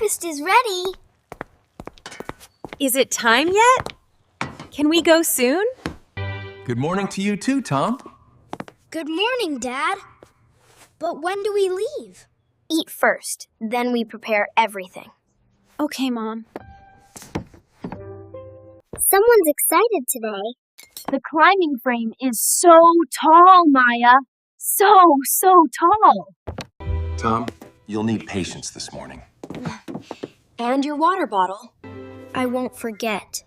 breakfast is ready. Is it time yet? Can we go soon? Good morning to you too, Tom. Good morning, Dad. But when do we leave? Eat first, then we prepare everything. Okay, Mom. Someone's excited today. The climbing frame is so tall, Maya. So tall. Tom, you'll need patience this morning. And your water bottle. I won't forget.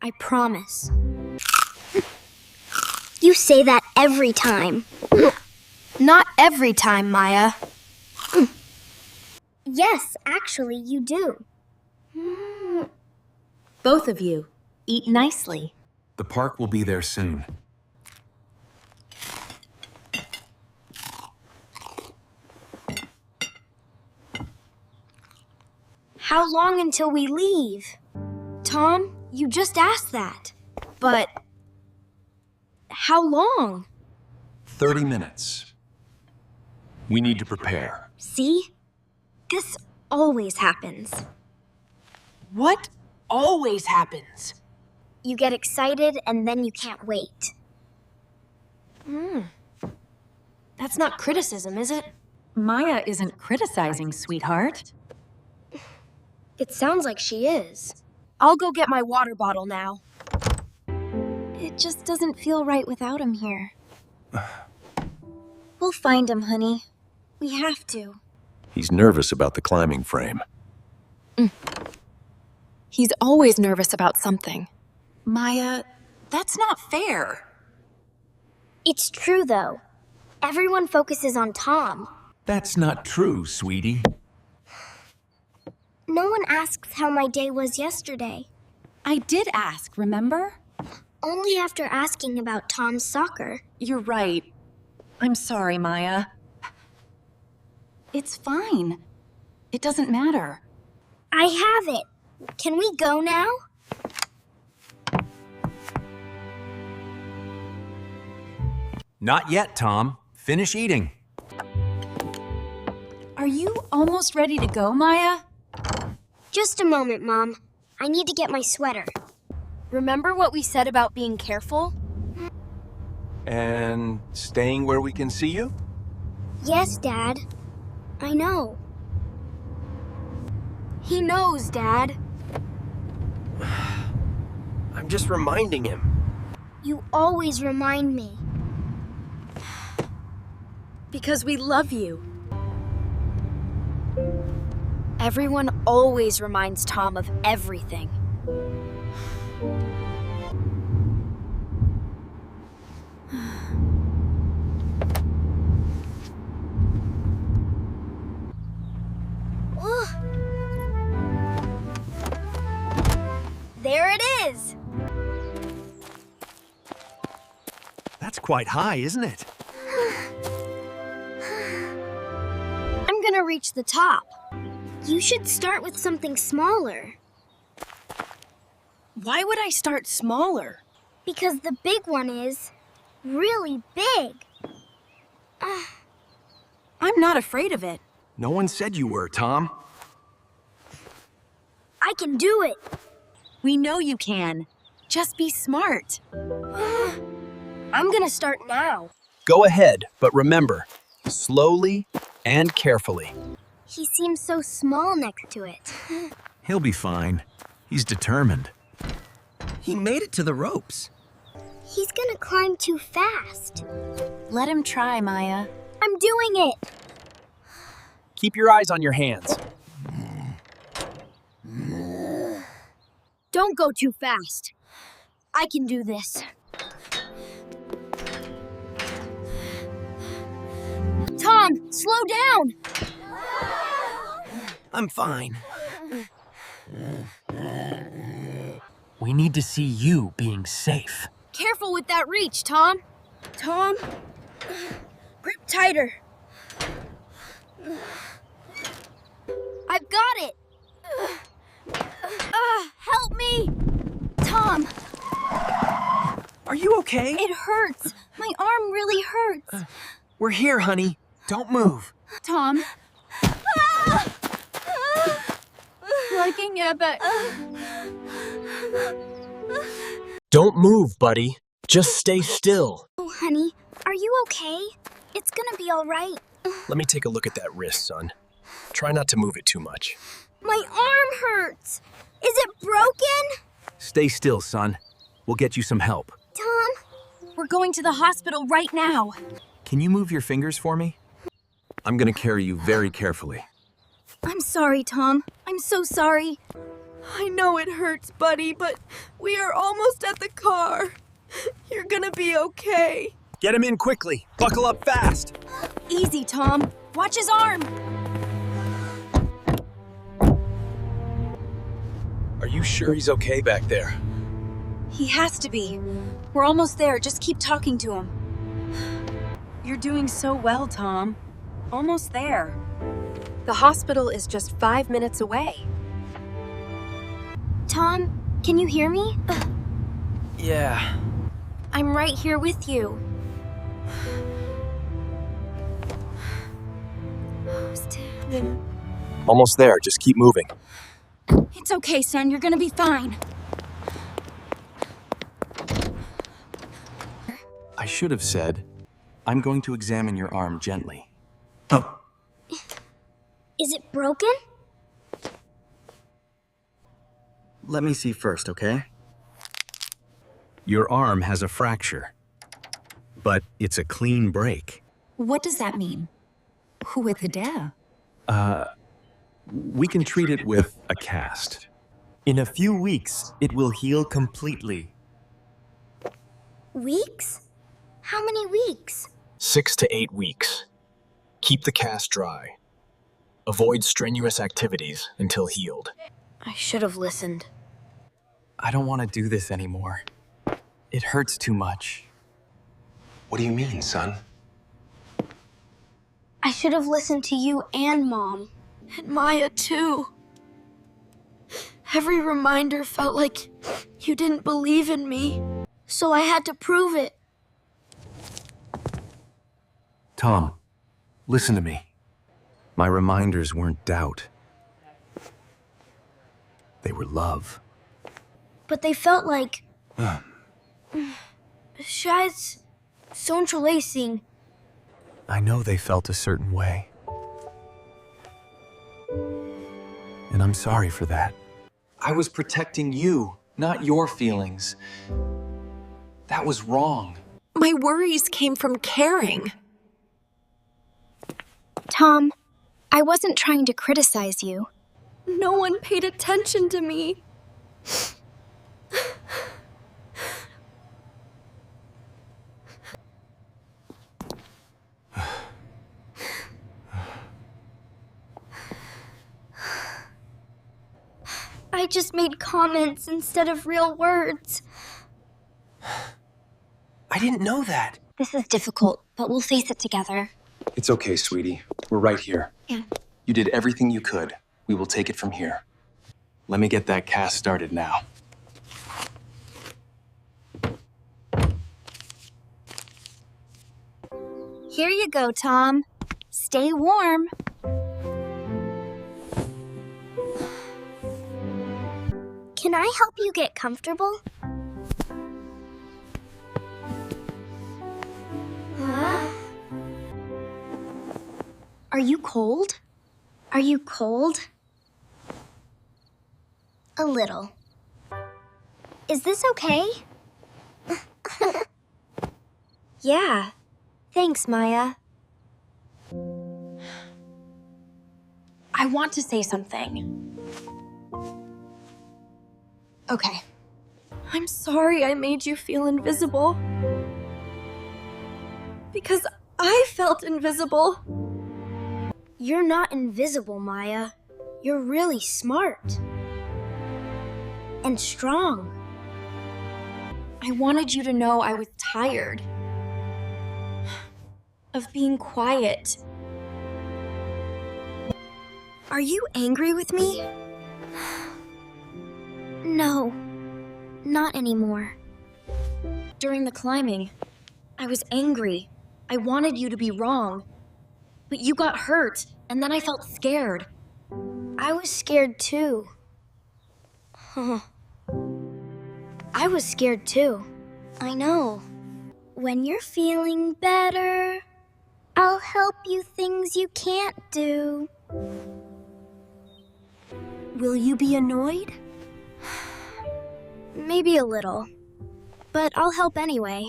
I promise. You say that every time. Not every time, Maya. Yes, actually, you do. Both of you, eat nicely. The park will be there soon. How long until we leave? Tom, you just asked that. But how long? 30 minutes. We need to prepare. See? This always happens. What always happens? You get excited and then you can't wait. That's not criticism, is it? Maya isn't criticizing, sweetheart. It sounds like she is. I'll go get my water bottle now. It just doesn't feel right without him here. We'll find him, honey. We have to. He's nervous about the climbing frame. He's always nervous about something. Maya, that's not fair. It's true, though. Everyone focuses on Tom. That's not true, sweetie. No one asks how my day was yesterday. I did ask, remember? Only after asking about Tom's soccer. You're right. I'm sorry, Maya. It's fine. It doesn't matter. I have it. Can we go now? Not yet, Tom. Finish eating. Are you almost ready to go, Maya? Just a moment, Mom. I need to get my sweater. Remember what we said about being careful? And staying where we can see you? Yes, Dad. I know. He knows, Dad. I'm just reminding him. You always remind me. Because we love you. Everyone always reminds Tom of everything. There it is! That's quite high, isn't it? I'm gonna reach the top. You should start with something smaller. Why would I start smaller? Because the big one is really big. I'm not afraid of it. No one said you were, Tom. I can do it. We know you can. Just be smart. I'm gonna start now. Go ahead, but remember, slowly and carefully. He seems so small next to it. He'll be fine. He's determined. He made it to the ropes. He's gonna climb too fast. Let him try, Maya. I'm doing it. Keep your eyes on your hands. Don't go too fast. I can do this. Tom, slow down! I'm fine. We need to see you being safe. Careful with that reach, Tom. Tom, grip tighter. I've got it. Help me! Tom, Are you okay? It hurts. My arm really hurts. We're here, honey. Don't move. Tom, trying, but... Don't move, buddy. Just stay still. Oh, honey, are you okay? It's gonna be all right. Let me take a look at that wrist, son. Try not to move it too much. My arm hurts. Is it broken? Stay still, son. We'll get you some help. Tom? We're going to the hospital right now. Can you move your fingers for me? I'm gonna carry you very carefully. I'm sorry, Tom. I'm so sorry. I know it hurts, buddy, but we are almost at the car. You're gonna be okay. Get him in quickly. Buckle up fast. Easy, Tom. Watch his arm. Are you sure he's okay back there? He has to be. We're almost there. Just keep talking to him. You're doing so well, Tom. Almost there. The hospital is just 5 minutes away. Tom, can you hear me? Yeah. I'm right here with you. Almost there. Just keep moving. It's okay, son. You're gonna be fine. I should have said, I'm going to examine your arm gently. Is it broken? Let me see first, okay? Your arm has a fracture, but it's a clean break. What does that mean? Who is there? We can treat it with a cast. In a few weeks, it will heal completely. Weeks? How many weeks? 6 to 8 weeks. Keep the cast dry. Avoid strenuous activities until healed. I should have listened. I don't want to do this anymore. It hurts too much. What do you mean, son? I should have listened to you and Mom. And Maya, too. Every reminder felt like you didn't believe in me. So I had to prove it. Tom, listen to me. My reminders weren't doubt. They were love. But they felt like... Scheiß so entrelacing. I know they felt a certain way. And I'm sorry for that. I was protecting you, not your feelings. That was wrong. My worries came from caring. Tom, I wasn't trying to criticize you. No one paid attention to me. I just made comments instead of real words. I didn't know that. This is difficult, but we'll face it together. It's okay, sweetie. We're right here. Yeah. You did everything you could. We will take it from here. Let me get that cast started now. Here you go, Tom. Stay warm. Can I help you get comfortable? Are you cold? Are you cold? A little. Is this okay? Yeah. Thanks, Maya. I want to say something. Okay. I'm sorry I made you feel invisible. Because I felt invisible. You're not invisible, Maya. You're really smart. And strong. I wanted you to know I was tired of being quiet. Are you angry with me? No, not anymore. During the climbing, I was angry. I wanted you to be wrong. But you got hurt, and then I felt scared. I was scared too. I was scared too. I know. When you're feeling better, I'll help you things you can't do. Will you be annoyed? Maybe a little. But I'll help anyway.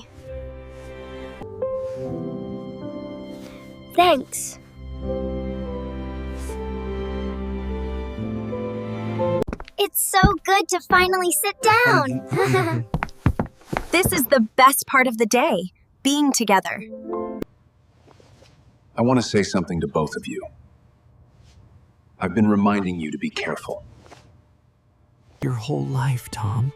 Thanks. It's so good to finally sit down. This is the best part of the day, being together. I want to say something to both of you. I've been reminding you to be careful. Your whole life, Tom.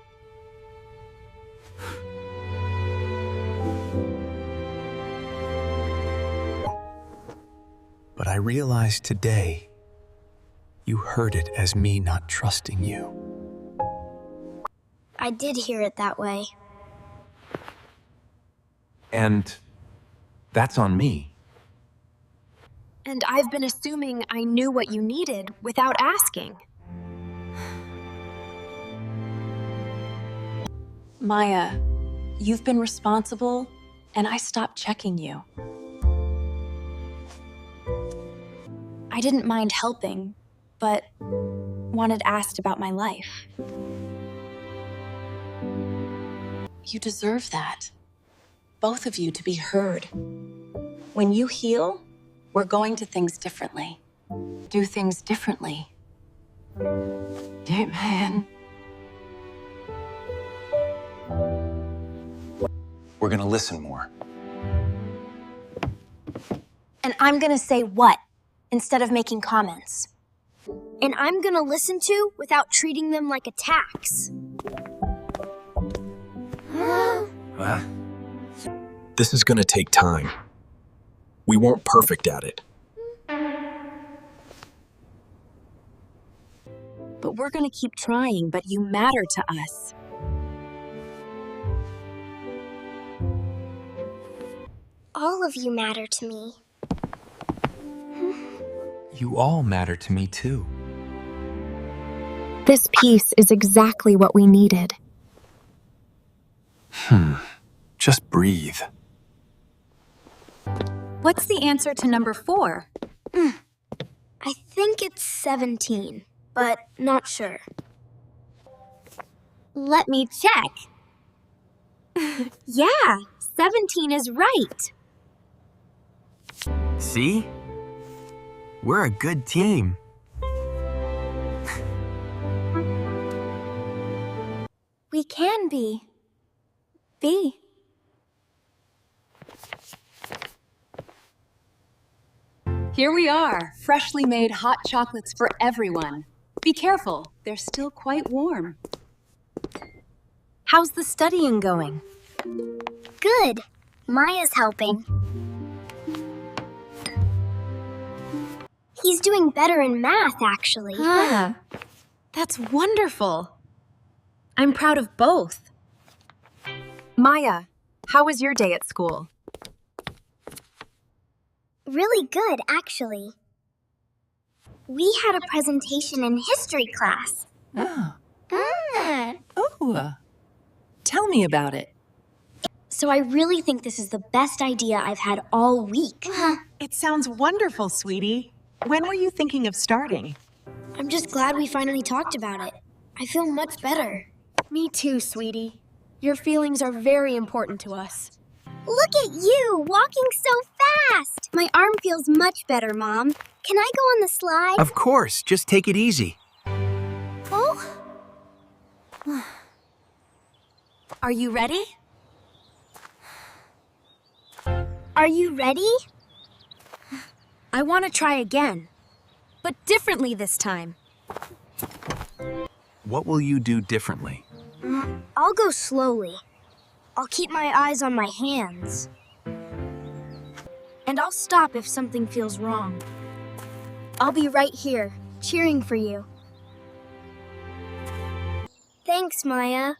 But I realized today you heard it as me not trusting you. I did hear it that way. And that's on me. And I've been assuming I knew what you needed without asking. Maya, you've been responsible, and I stopped checking you. I didn't mind helping, but wanted asked about my life. You deserve that. Both of you to be heard. When you heal, we're going to things differently. Do things differently. Man. We're gonna listen more. And I'm gonna say what, instead of making comments. And I'm gonna listen to without treating them like a tax. Huh? This is gonna take time. We weren't perfect at it. But we're gonna keep trying, but you matter to us. All of you matter to me. You all matter to me, too. This piece is exactly what we needed. Just breathe. What's the answer to number 4? I think it's 17, but not sure. Let me check. Yeah, 17 is right. See? We're a good team. We can be. Here we are, freshly made hot chocolates for everyone. Be careful, they're still quite warm. How's the studying going? Good. Maya's helping. He's doing better in math, actually. That's wonderful. I'm proud of both. Maya, how was your day at school? Really good, actually. We had a presentation in history class. Tell me about it. So I really think this is the best idea I've had all week. It sounds wonderful, sweetie. When were you thinking of starting? I'm just glad we finally talked about it. I feel much better. Me too, sweetie. Your feelings are very important to us. Look at you, walking so fast. My arm feels much better, Mom. Can I go on the slide? Of course, just take it easy. Oh? Are you ready? Are you ready? I want to try again, but differently this time. What will you do differently? I'll go slowly. I'll keep my eyes on my hands. And I'll stop if something feels wrong. I'll be right here, cheering for you. Thanks, Maya.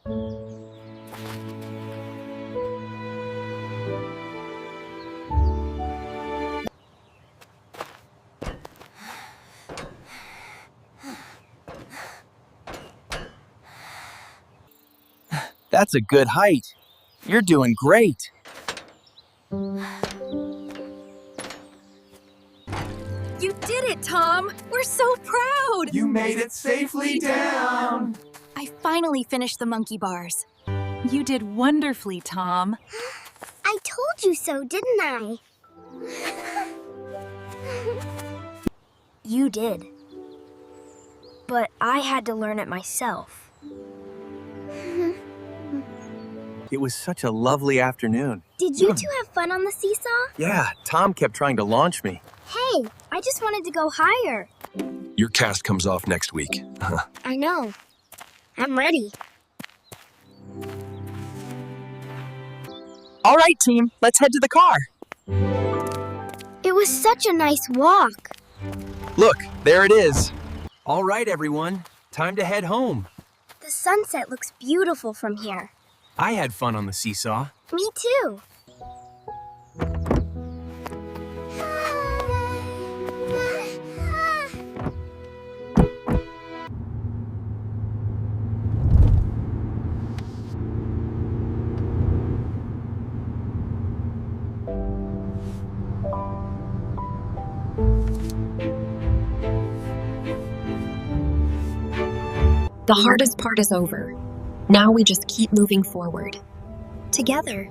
That's a good height. You're doing great. You did it, Tom! We're so proud! You made it safely down. I finally finished the monkey bars. You did wonderfully, Tom. I told you so, didn't I? You did. But I had to learn it myself. It was such a lovely afternoon. Did you two have fun on the seesaw? Yeah, Tom kept trying to launch me. Hey, I just wanted to go higher. Your cast comes off next week. I know. I'm ready. All right, team, let's head to the car. It was such a nice walk. Look, there it is. All right, everyone. Time to head home. The sunset looks beautiful from here. I had fun on the seesaw. Me too. The hardest part is over. Now we just keep moving forward. Together.